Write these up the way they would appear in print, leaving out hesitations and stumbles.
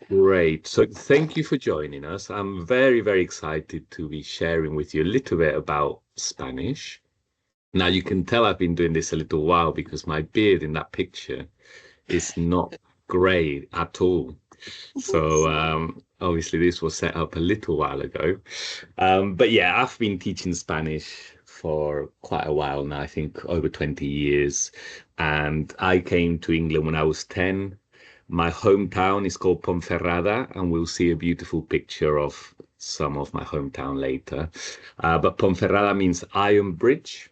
Great. So thank you for joining us. I'm very, very excited to be sharing with you a little bit about Spanish. Now, you can tell I've been doing this a little while because my beard in that picture is not grey at all. So obviously this was set up a little while ago. But yeah, I've been teaching Spanish for quite a while now, I think over 20 years. And I came to England when I was 10. My hometown is called Ponferrada, and we'll see a beautiful picture of some of my hometown later. But Ponferrada means Iron Bridge,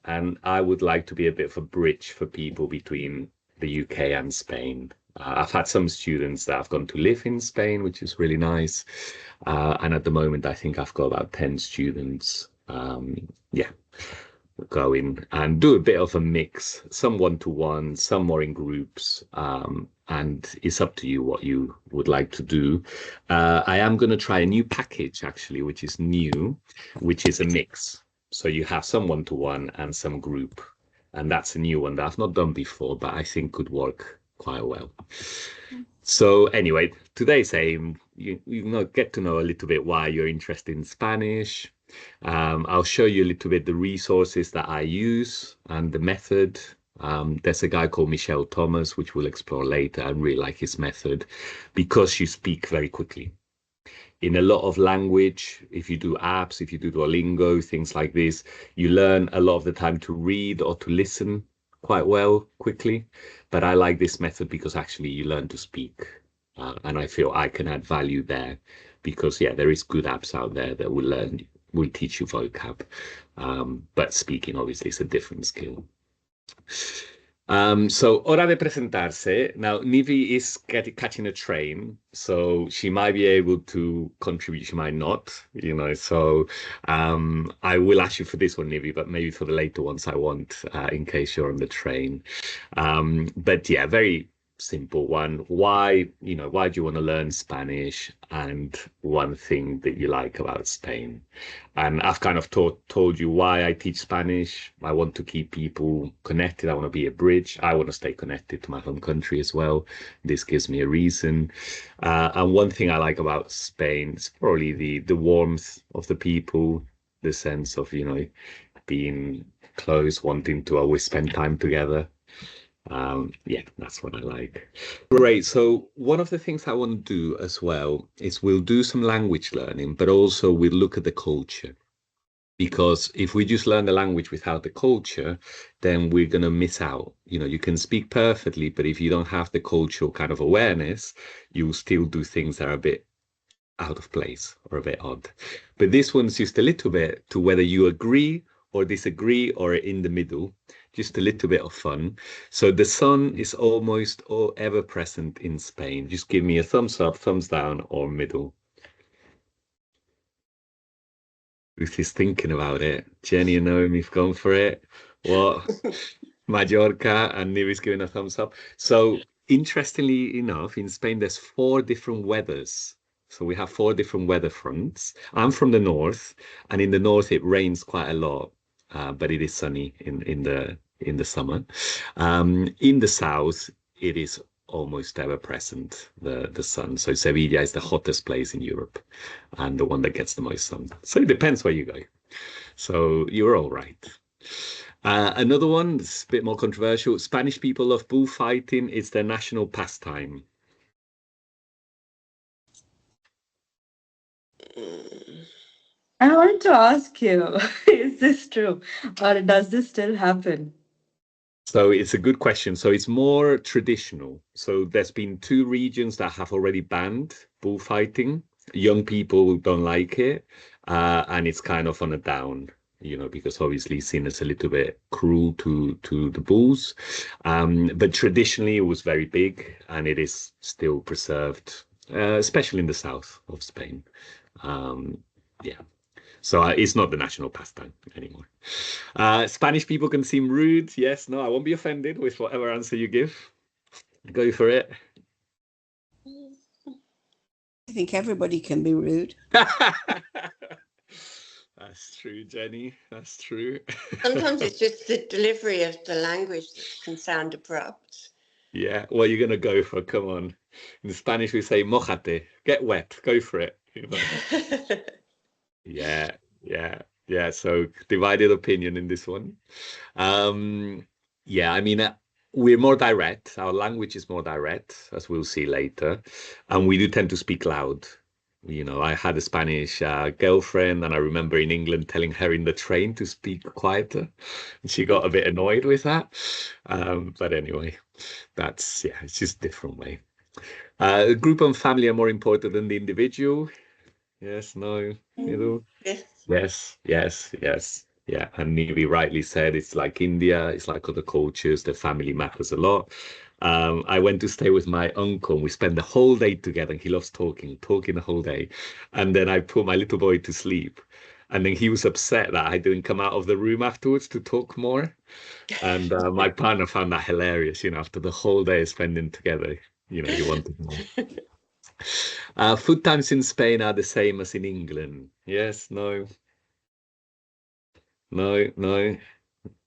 and I would like to be a bit of a bridge for people between the UK and Spain. I've had some students that have gone to live in Spain, which is really nice. And at the moment, I think I've got about 10 students. Yeah, go in and do a bit of a mix, some one-to-one, some more in groups. And it's up to you what you would like to do. I am going to try a new package, actually, which is new, which is a mix. So you have some one-to-one and some group. And that's a new one that I've not done before, but I think could work quite well. So anyway, today's aim, get to know a little bit why you're interested in Spanish. I'll show you a little bit the resources that I use and the method. There's a guy called Michel Thomas, which we'll explore later. I really like his method because you speak very quickly. In a lot of language, if you do apps, if you do Duolingo, things like this, you learn a lot of the time to read or to listen quite well quickly. But I like this method because actually you learn to speak. And I feel I can add value there because, yeah, there is good apps out there that will teach you vocab. But speaking obviously is a different skill. So hora de presentarse. Now, Nivi is catching a train, so she might be able to contribute, she might not, So I will ask you for this one, Nivi, but maybe for the later ones I won't, in case you're on the train. But yeah, very simple one. Why do you want to learn Spanish? And one thing that you like about Spain. And I've kind of told you why I teach Spanish. I want to keep people connected. I want to be a bridge. I want to stay connected to my home country as well. This gives me a reason. And one thing I like about Spain is probably the warmth of the people, the sense of, being close, wanting to always spend time together. Yeah, that's what I like. Great. So one of the things I want to do as well is we'll do some language learning, but also we'll look at the culture. Because if we just learn the language without the culture, then we're going to miss out. You can speak perfectly, but if you don't have the cultural kind of awareness, you'll still do things that are a bit out of place or a bit odd. But this one's just a little bit to whether you agree or disagree or in the middle, just a little bit of fun. So the sun is almost ever present in Spain. Just give me a thumbs up, thumbs down, or middle. Ruth is thinking about it. Jenny and Naomi have gone for it. What? Mallorca and Nivi's giving a thumbs up. So interestingly enough, in Spain, there's 4 different weathers. So we have 4 different weather fronts. I'm from the north, and in the north it rains quite a lot, but it is sunny in the summer. In the south, it is almost ever present, the sun. So Sevilla is the hottest place in Europe and the one that gets the most sun. So it depends where you go. So you're all right. Another one that's a bit more controversial. Spanish people love bullfighting. It's their national pastime. I wanted to ask you, is this true? Or does this still happen? So it's a good question. So it's more traditional. So there's been 2 regions that have already banned bullfighting. Young people don't like it, and it's kind of on a down, because obviously seen as a little bit cruel to the bulls. But traditionally, it was very big, and it is still preserved, especially in the south of Spain. Yeah. So it's not the national pastime anymore. Spanish people can seem rude. Yes, no, I won't be offended with whatever answer you give. Go for it. I think everybody can be rude. That's true, Jenny. That's true. Sometimes it's just the delivery of the language that can sound abrupt. Yeah, what are you gonna go for? Come on. In Spanish, we say mojate, get wet, go for it. You know? Yeah, yeah, yeah. So divided opinion in this one. Um, yeah, I mean, we're more direct. Our language is more direct, as we'll see later, and we do tend to speak loud. You know, I had a Spanish girlfriend, and I remember in England telling her in the train to speak quieter, and she got a bit annoyed with that. But anyway, that's yeah, it's just a different way. Group and family are more important than the individual. Yes, no, you know. Yes. Yes, yes, yes. Yeah, and Nivi rightly said it's like India, it's like other cultures, the family matters a lot. I went to stay with my uncle and we spent the whole day together and he loves talking the whole day. And then I put my little boy to sleep. And then he was upset that I didn't come out of the room afterwards to talk more. And my partner found that hilarious, you know, after the whole day spending together, you know, he wanted more. Food times in Spain are the same as in England. Yes, no, no, no.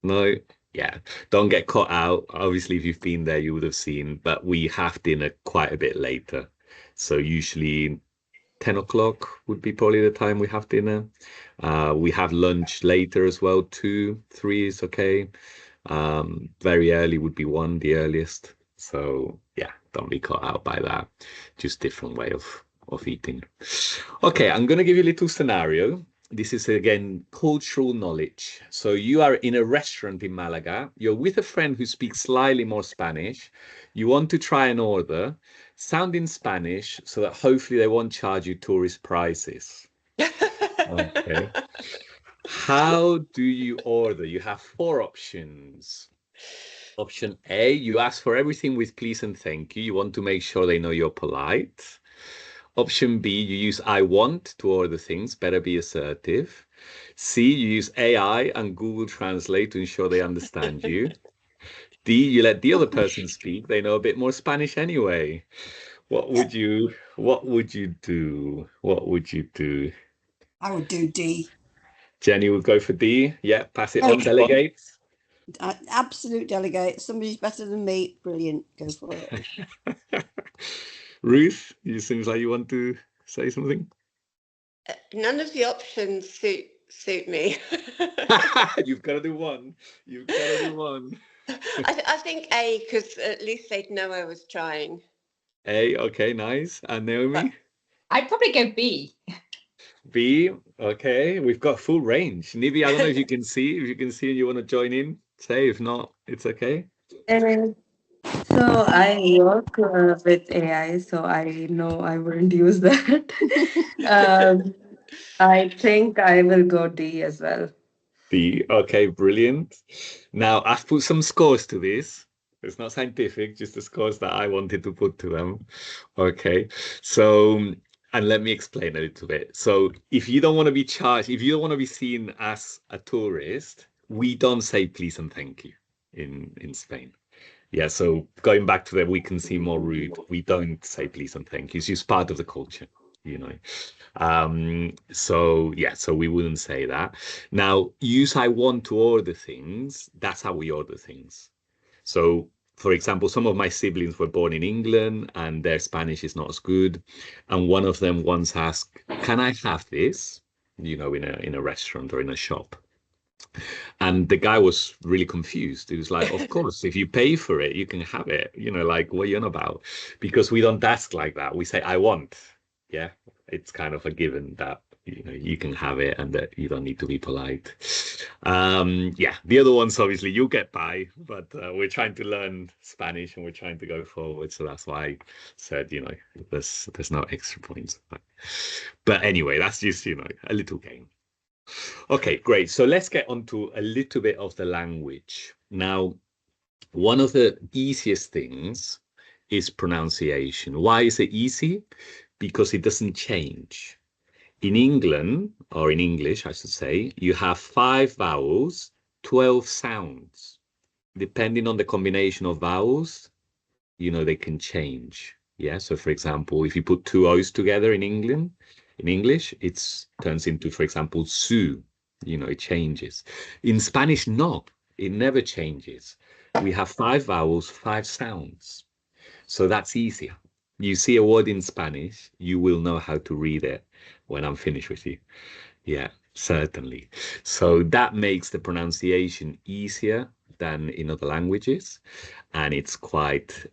No, yeah. Don't get caught out. Obviously, if you've been there, you would have seen, but we have dinner quite a bit later. So usually 10 o'clock would be probably the time we have dinner. We have lunch later as well, 2, 3 is okay. Very early would be 1, the earliest. So yeah, don't be caught out by that. Just different way of eating. Okay, I'm going to give you a little scenario. This is again cultural knowledge. So you are in a restaurant in Malaga. You're with a friend who speaks slightly more Spanish. You want to try an order, sound in Spanish so that hopefully they won't charge you tourist prices. Okay. How do you order? You have 4 options. Option A, you ask for everything with please and thank you. You want to make sure they know you're polite. Option B, you use I want to order things, better be assertive. C, you use AI and Google Translate to ensure they understand you. D, you let the other person speak. They know a bit more Spanish anyway. What would you do? What would you do? I would do D. Jenny would go for D. Yeah, pass it Oh, on, delegate. Absolute delegate. Somebody's better than me. Brilliant. Go for it. Ruth, it seems like you want to say something. None of the options suit me. You've got to do one. You've got to do one. I think A, because at least they'd know I was trying. A, okay, nice. And Naomi? I'd probably go B. B, okay. We've got full range. Nivi, I don't know if you can see. If you can see and you want to join in, say. If not, it's okay. So I work with AI, so I know I wouldn't use that. I think I will go D as well. B, okay, brilliant. Now, I've put some scores to this. It's not scientific, just the scores that I wanted to put to them. Okay, so, and let me explain a little bit. So, if you don't want to be charged, if you don't want to be seen as a tourist, we don't say please and thank you in Spain. Yeah, so going back to that, we can seem more rude. We don't say please and thank you. It's just part of the culture, you know. So yeah, so we wouldn't say that. Now, use I want to order things. That's how we order things. So, for example, some of my siblings were born in England and their Spanish is not as good. And one of them once asked, "Can I have this?" You know, in a restaurant or in a shop. And the guy was really confused. He was like, "Of course, if you pay for it, you can have it." You know, like, what are you on about? Because we don't ask like that. We say, "I want." Yeah, it's kind of a given that you can have it and that you don't need to be polite. Yeah, the other ones obviously you'll get by, but we're trying to learn Spanish and we're trying to go forward. So that's why I said, there's no extra points. But anyway, that's just a little game. Okay, great. So let's get on to a little bit of the language. Now, one of the easiest things is pronunciation. Why is it easy? Because it doesn't change. In England, or in English, I should say, you have 5 vowels, 12 sounds. Depending on the combination of vowels, they can change. Yeah. So for example, if you put 2 O's together in English, it turns into, for example, su. It changes. In Spanish, no, it never changes. we have 5 vowels, 5 sounds. So that's easier. You see a word in Spanish, you will know how to read it when I'm finished with you. Yeah, certainly. So that makes the pronunciation easier than in other languages. And it's quite,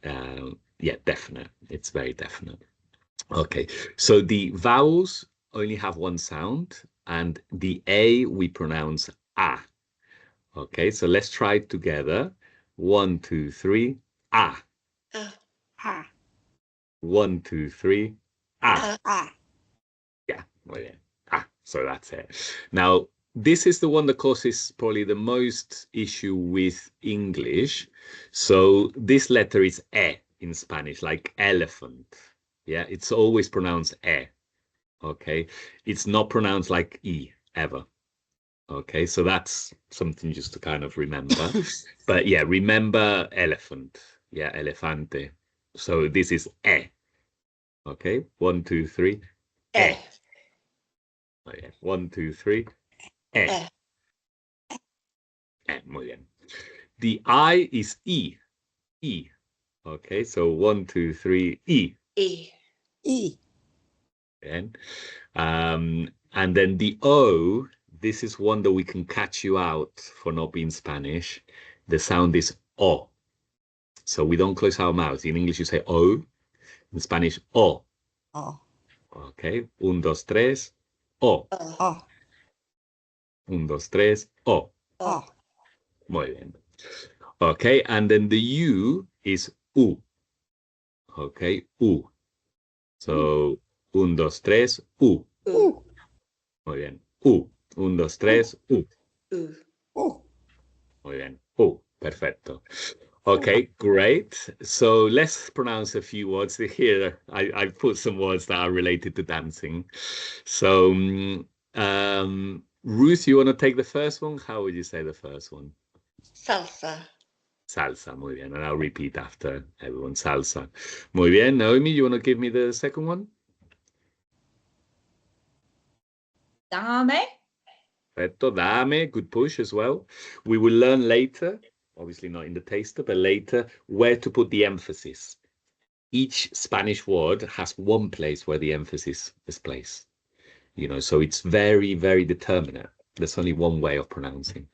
yeah, definite. It's very definite. Okay, so the vowels only have one sound, and the A we pronounce A. Okay, so let's try it together. 1, 2, 3, A. Ah, Ah, 1, 2, 3, A. ah. Yeah, well, yeah. So that's it. Now, this is the one that causes probably the most issue with English. So this letter is E in Spanish, like elephant. Yeah, it's always pronounced E. Okay, it's not pronounced like E ever. Okay, so that's something just to kind of remember. But yeah, remember elephant. Yeah, elefante. So this is E. Okay, 1, 2, 3, E. eh, Oh, yeah. 1, 2, 3, E. eh, Muy bien. The I is E. E. Okay, so 1, 2, 3, E. e, E. And, and then the O, this is one that we can catch you out for not being Spanish. The sound is O. So we don't close our mouth. In English, you say O. In Spanish, O. Oh. Okay, 1, 2, 3, O. oh, Oh. 1, 2, 3, O. oh, Oh. Muy bien. Okay, and then the U is U. Okay, U. So, 1, 2, 3, U. Ooh. Muy bien. U. 1, 2, 3, U. ooh. Oh. Muy bien. U. Perfecto. Okay, great. So let's pronounce a few words here. I put some words that are related to dancing. So, Ruth, you want to take the first one? How would you say the first one? Salsa. Salsa, muy bien. And I'll repeat after everyone. Salsa. Muy bien. Naomi, you want to give me the second one? Dame. Perfecto. Dame. Good push as well. We will learn later, obviously not in the taster, but later, where to put the emphasis. Each Spanish word has one place where the emphasis is placed. You know, so it's very, very determinate. There's only one way of pronouncing.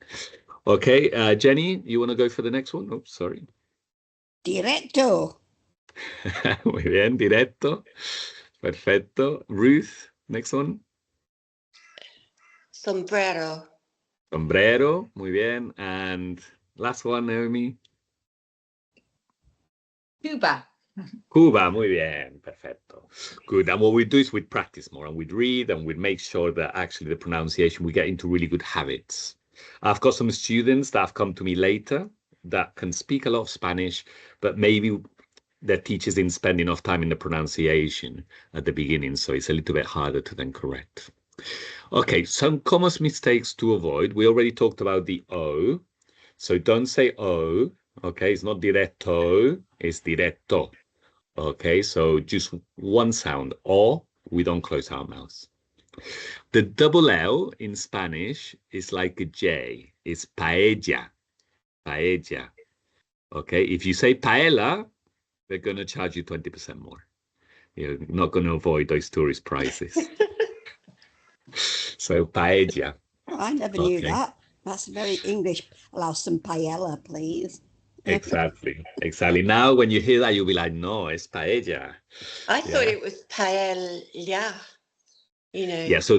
Okay, Jenny, you want to go for the next one? Oh, sorry. Directo. Muy bien, directo. Perfecto. Ruth, next one. Sombrero. Sombrero, muy bien. And last one, Naomi. Cuba. Cuba, muy bien. Perfecto. Good. And what we do is we practice more and we'd read and we'd make sure that actually the pronunciation, we get into really good habits. I've got some students that have come to me later that can speak a lot of Spanish, but maybe their teachers didn't spend enough time in the pronunciation at the beginning, so it's a little bit harder to then correct. Okay, some common mistakes to avoid. We already talked about the O, so don't say O. Okay, it's not directo, it's directo. Okay, so just one sound, O, we don't close our mouths. The double L in Spanish is like a J, it's paella, paella. Okay, if you say paella, they're going to charge you 20% more. You're not going to avoid those tourist prices. So paella. Oh, I never knew Okay. that. That's very English. Allow some paella, please. Exactly. Exactly. Now, when you hear that, you'll be like, no, it's paella. I thought Yeah. it was paella, you know. Yeah. So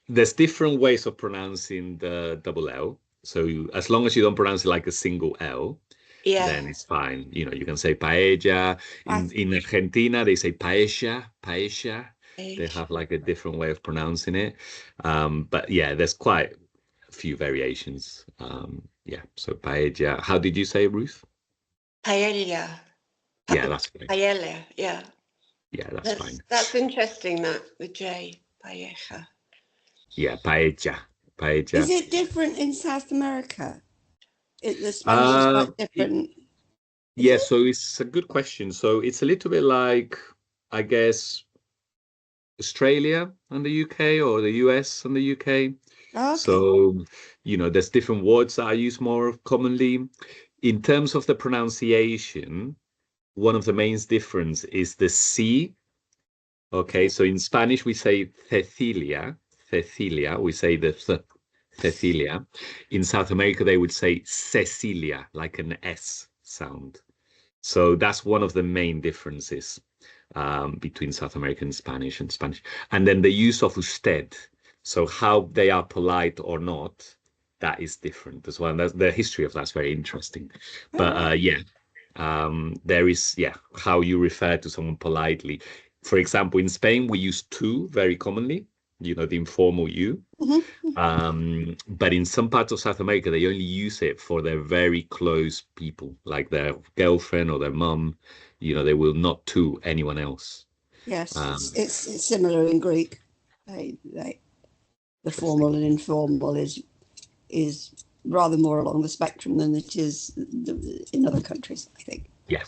there's different ways of pronouncing the double L. So as long as you don't pronounce it like a single L, Yeah. then it's fine. You know, you can say paella. In Argentina, they say paella, paella. They have like a different way of pronouncing it. But yeah, there's quite a few variations. Yeah, so paella. How did you say it, Ruth? Paella. Yeah, that's fine. Paella, yeah. Yeah, that's fine. That's interesting, that, the J, paella. Yeah, paella. Paella. Is it different in South America? The Spanish is quite different. Yeah, so it's a good question. So it's a little bit like, I guess, Australia and the UK or the US and the UK. Okay. So, you know, there's different words that I use more commonly. in terms of the pronunciation, one of the main difference is the C. Okay, so in Spanish we say Cecilia, Cecilia. We say the Cecilia. In South America they would say Cecilia, like an S sound. So that's one of the main differences between South American Spanish and Spanish. And then the use of usted. So how they are polite or not, that is different as well. And the history of that's very interesting. But yeah, there is, yeah, how you refer to someone politely. For example, in Spain, we use tú very commonly, you know, the informal you. But in some parts of South America, they only use it for their very close people, like their girlfriend or their mum. You know, they will not to anyone else. Yes, it's similar in Greek. The formal and informal is rather more along the spectrum than it is in other countries, I think. Yeah.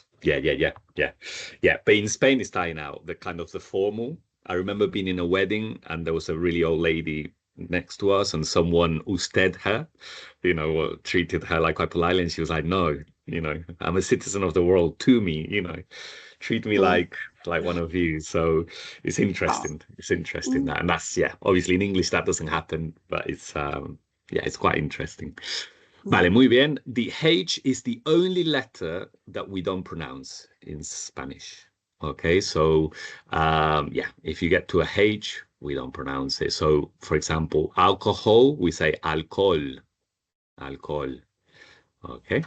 But in Spain, it's dying out. The kind of the formal. I remember being in a wedding and there was a really old lady next to us and someone usted her, you know, treated her like quite politely. And she was like, no, you know, I'm a citizen of the world, to me, you know, treat me like one of you. So it's interesting. It's interesting that. And that's, yeah, obviously in English that doesn't happen, but it's, yeah, it's quite interesting. Vale, muy bien. The H is the only letter that we don't pronounce in Spanish. Okay, so yeah, if you get to a H, we don't pronounce it. So, for example, alcohol, we say alcohol, alcohol. Okay,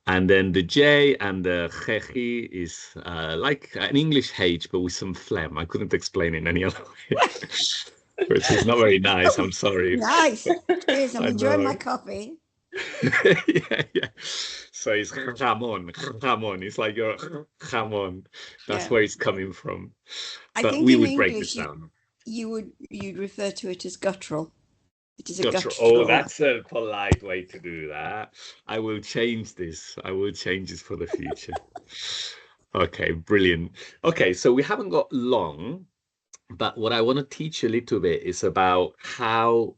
and then the J and the jeji is like an English H, but with some phlegm. I couldn't explain it in any other way. Which is not very nice. I'm sorry. Nice. Cheers. I'm enjoying my coffee. Yeah. So it's jamon. It's like your jamon. That's where it's coming from. I But think we in would break English this down. you'd refer to it as guttural. It is a Guttural. guttural. Oh, that's a polite way to do that. I will change this. I will change this for the future. Okay, brilliant. Okay, so we haven't got long, but what I want to teach you a little bit is about how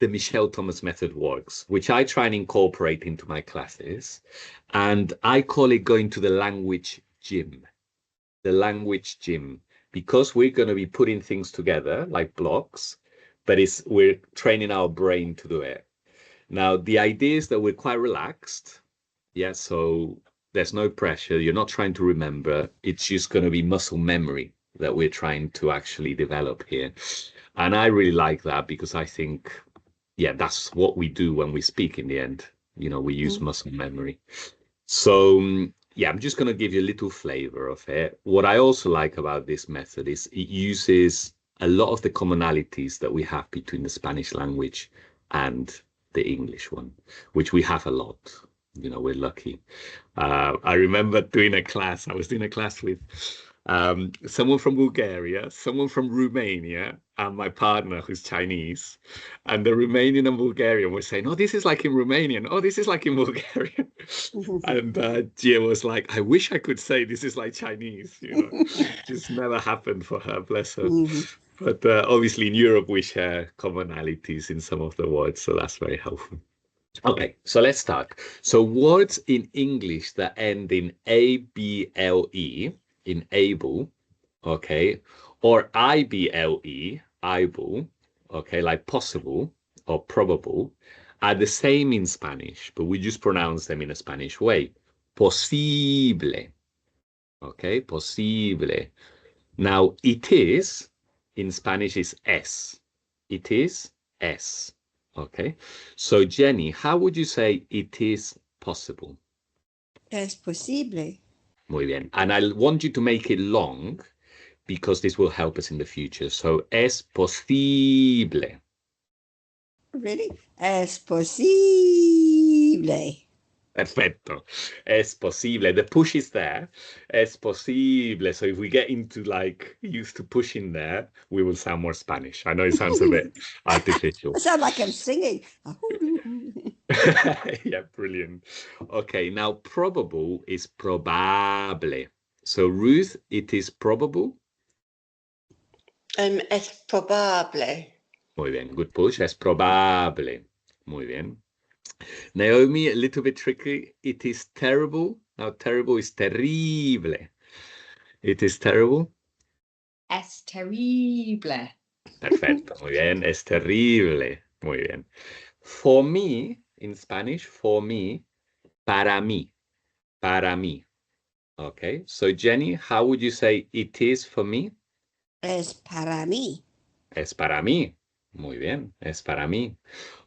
the Michelle Thomas method works, which I try and incorporate into my classes. And I call it going to the language gym, because we're going to be putting things together like blocks, but we're training our brain to do it. Now, the idea is that we're quite relaxed. Yeah, so there's no pressure. You're not trying to remember. It's just going to be muscle memory that we're trying to actually develop here. And I really like that because I think, yeah, that's what we do when we speak in the end. You know, we use muscle memory. So, yeah, I'm just going to give you a little flavor of it. What I also like about this method is it uses a lot of the commonalities that we have between the Spanish language and the English one, which we have a lot. You know, we're lucky. I remember I was doing a class with someone from Bulgaria, someone from Romania, and my partner who's Chinese. And the Romanian and Bulgarian were saying, oh, this is like in Romanian. Oh, this is like in Bulgarian. And Gia was like, I wish I could say this is like Chinese. You know, just never happened for her, bless her. But obviously in Europe, we share commonalities in some of the words. So that's very helpful. Okay, so let's start. So words in English that end in A-B-L-E, in able, okay, or I-B-L-E, able, okay, like possible or probable, are the same in Spanish, but we just pronounce them in a Spanish way. Posible, okay, posible. Now, it is, in Spanish is es. It is es. Okay, so Jenny, how would you say it is possible? Es posible. Muy bien. And I want you to make it long because this will help us in the future. So, es posible. Really? Es posible. Perfecto. Es posible. The push is there. Es posible. So if we get into like used to pushing there, we will sound more Spanish. I know it sounds a bit artificial. I sound like I'm singing. Yeah, brilliant. Okay, now probable is probable. So Ruth, it is probable. Es probable. Muy bien, good push. Es probable. Muy bien. Naomi, a little bit tricky. It is terrible. Now, terrible is terrible. It is terrible. Es terrible. Perfecto, muy bien. Es terrible. Muy bien. For me, in Spanish, for me, para mí, para mí. Okay, so Jenny, how would you say it is for me? Es para mí. Es para mí. Muy bien, es para mí.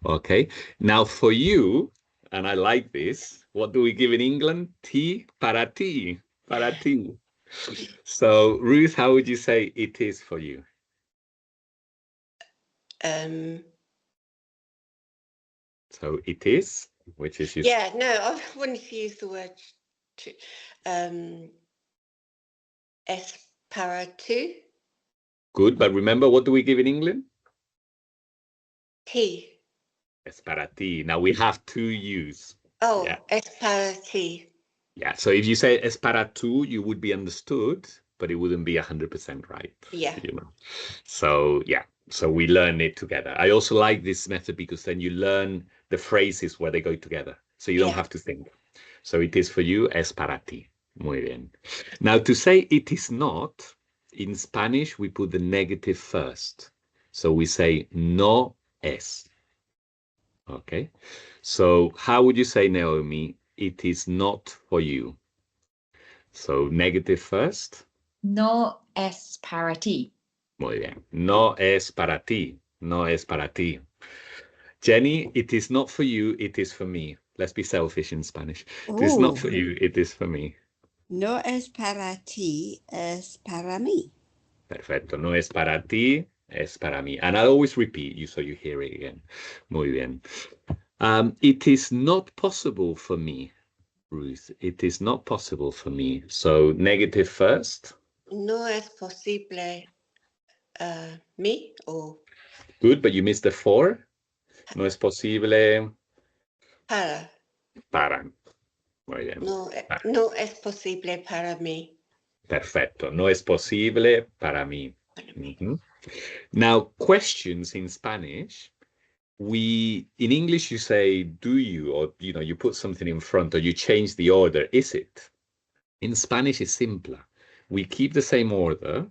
Okay, now for you, and I like this, what do we give in England? Tea, para ti, para ti. So Ruth, how would you say it is for you? So it is, which is Yeah, no, I wanted to use the word es para tú. good, but remember, what do we give in England? Ti. Es para ti. Now we have two U's. Oh, Yeah. es para ti. Yeah, so if you say es para tú, you would be understood, but it wouldn't be 100% right. Yeah. You know. So yeah, so we learn it together. I also like this method because then you learn the phrases where they go together. So you don't have to think. So it is for you, es para ti. Muy bien. Now to say it is not, in Spanish, we put the negative first. So we say no es. Okay. So how would you say, Naomi, it is not for you? So negative first. No es para ti. Muy bien. No es para ti. No es para ti. Jenny, it is not for you, it is for me. Let's be selfish in Spanish. It is not for you, it is for me. No es para ti, es para mí. Perfecto. No es para ti, es para mí. And I'll always repeat you so you hear it again. Muy bien. It is not possible for me, Ruth. It is not possible for me. So negative first. No es posible mí o Good, but you missed the for. No es posible para. para. Muy bien. No, no es posible para mí. Perfecto. No es posible para mí. Mm-hmm. Now, questions in Spanish, in English, you say, do you, or, you put something in front or you change the order. Is it? In Spanish, it's simpler. We keep the same order,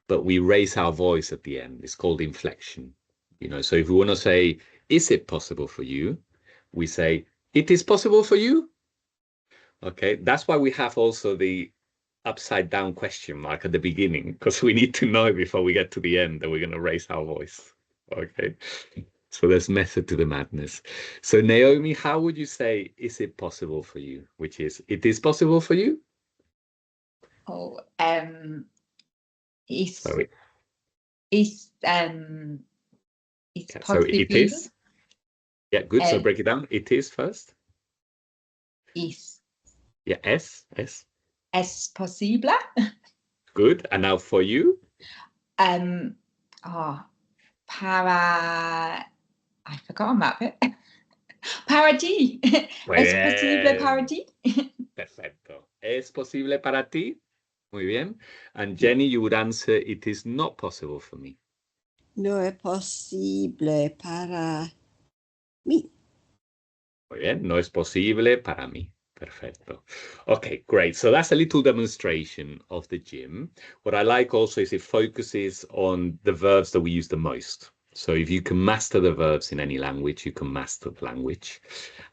but we raise our voice at the end. It's called inflection. So if we want to say, is it possible for you? We say, it is possible for you? Okay, that's why we have also the upside down question mark at the beginning, because we need to know before we get to the end that we're going to raise our voice. Okay, so there's method to the madness. So Naomi, how would you say, is it possible for you? Which is, it is possible for you? Oh, Sorry. Is So it is. Yeah, good. So break it down. It is first. Is. Yeah, es. Es posible. Good. And now for you? Para. I've forgotten that bit. Para ti. Es posible para ti. Perfecto. ¿Es posible para ti? Muy bien. And Jenny, you would answer, it is not possible for me. No es posible para mí. Muy bien. No es posible para mí. Perfecto. Okay, great. So that's a little demonstration of the gym. What I like also is it focuses on the verbs that we use the most. So if you can master the verbs in any language, you can master the language.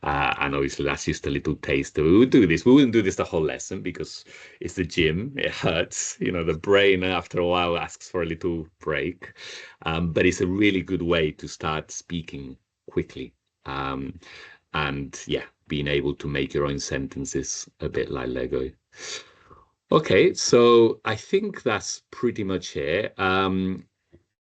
And obviously that's just a little taster. We would do this. We wouldn't do this the whole lesson because it's the gym. It hurts. The brain after a while asks for a little break. But it's a really good way to start speaking quickly. And yeah, being able to make your own sentences a bit like Lego. Okay, so I think that's pretty much it.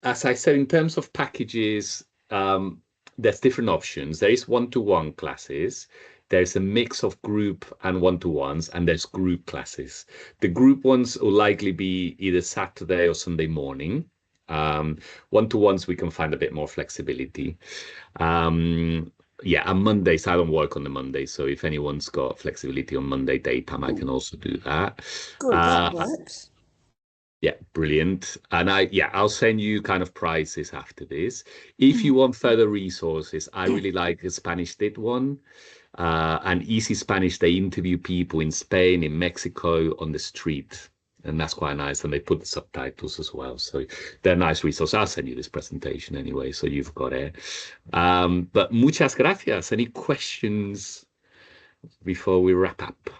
As I said, in terms of packages, there's different options. There is one-to-one classes. There's a mix of group and one-to-ones, and there's group classes. The group ones will likely be either Saturday or Sunday morning. One-to-ones, we can find a bit more flexibility. Yeah, and Mondays, I don't work on the Monday. So if anyone's got flexibility on Monday daytime, I can also do that. Good, that works. Yeah, brilliant. And I'll send you kind of prices after this. If you want further resources, I really like the Spanish Did one. And Easy Spanish, they interview people in Spain, in Mexico, on the street. And that's quite nice. And they put the subtitles as well. So they're nice resources. I'll send you this presentation anyway, so you've got it. But muchas gracias. Any questions before we wrap up?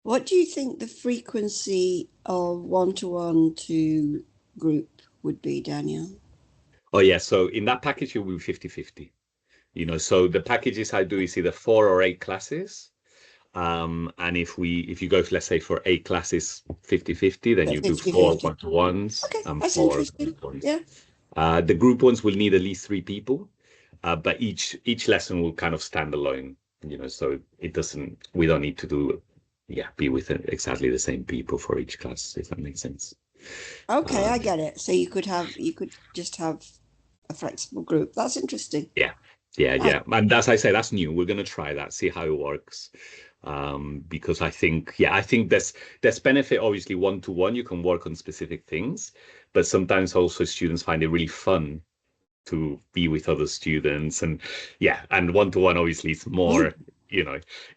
What do you think the frequency of one-to-one to group would be, Daniel? Oh, yeah. So in that package, it will be 50-50. So the packages I do is either 4 or 8 classes. And if you go, let's say, for 8 classes, 50-50, then you do 4 one-to-ones and that's 4 interesting. group ones. Yeah. The group ones will need at least 3 people, but each lesson will kind of stand alone. So we don't need to be with exactly the same people for each class, if that makes sense. Okay, I get it. So you could just have a flexible group. That's interesting. Yeah. And as I say, that's new. We're going to try that, see how it works. Because I think there's benefit, obviously, one-to-one. You can work on specific things, but sometimes also students find it really fun to be with other students. And one-to-one, obviously, it's more,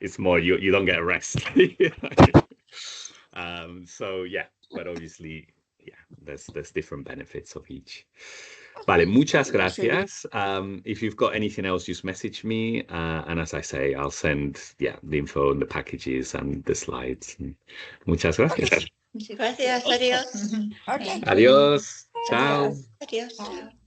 it's more, you don't get a rest. But obviously, there's different benefits of each. Vale, muchas gracias. If you've got anything else, just message me. And as I say, I'll send the info and the packages and the slides. Muchas gracias. Gracias, adiós. Okay. Adiós. Ciao. Adiós. Chao.